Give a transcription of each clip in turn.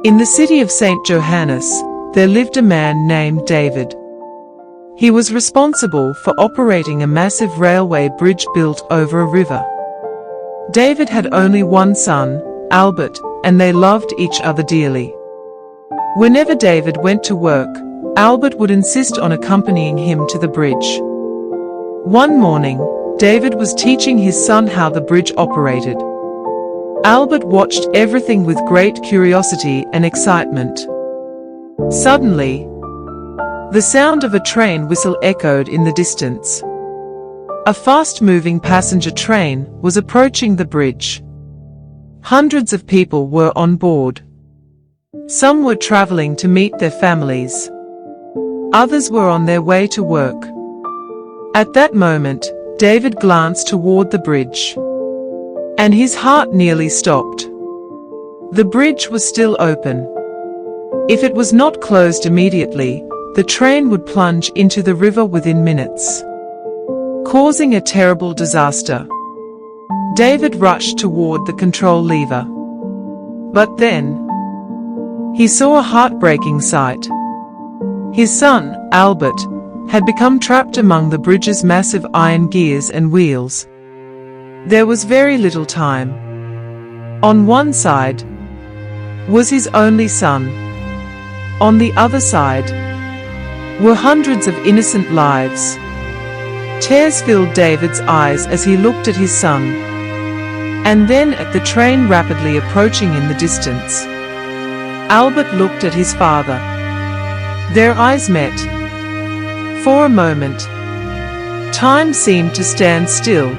In the city of St. Johannes, there lived a man named David. He was responsible for operating a massive railway bridge built over a river. David had only one son, Albert, and they loved each other dearly. Whenever David went to work, Albert would insist on accompanying him to the bridge. One morning, David was teaching his son how the bridge operated. Albert watched everything with great curiosity and excitement. Suddenly, the sound of a train whistle echoed in the distance. A fast-moving passenger train was approaching the bridge. Hundreds of people were on board. Some were traveling to meet their families. Others were on their way to work. At that moment, David glanced toward the bridge, and his heart nearly stopped. The bridge was still open. If it was not closed immediately, the train would plunge into the river within minutes, causing a terrible disaster. David rushed toward the control lever. But then, he saw a heartbreaking sight. His son, Albert, had become trapped among the bridge's massive iron gears and wheels. There was very little time. On one side was his only son. On the other side were hundreds of innocent lives. Tears filled David's eyes as he looked at his son, and then at the train rapidly approaching in the distance. Albert looked at his father. Their eyes met. For a moment, time seemed to stand still.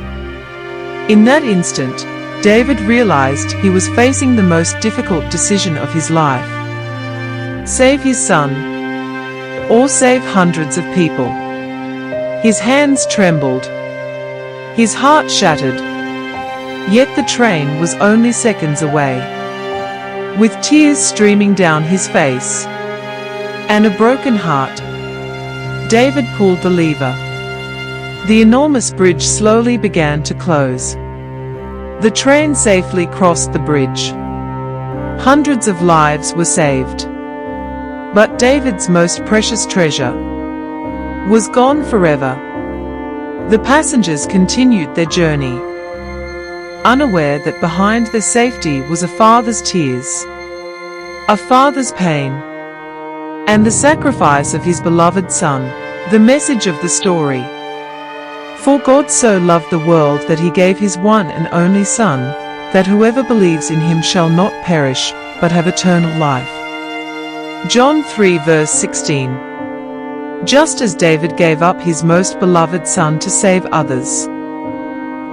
In that instant, David realized he was facing the most difficult decision of his life. Save his son, or save hundreds of people. His hands trembled. His heart shattered. Yet the train was only seconds away. With tears streaming down his face and a broken heart, David pulled the lever. The enormous bridge slowly began to close. The train safely crossed the bridge. Hundreds of lives were saved. But David's most precious treasure was gone forever. The passengers continued their journey, unaware that behind their safety was a father's tears, a father's pain, and the sacrifice of his beloved son. The message of the story: For God so loved the world that he gave his one and only Son, that whoever believes in him shall not perish, but have eternal life. John 3 verse 16. Just as David gave up his most beloved son to save others,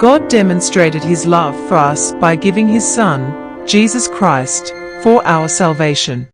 God demonstrated his love for us by giving his Son, Jesus Christ, for our salvation.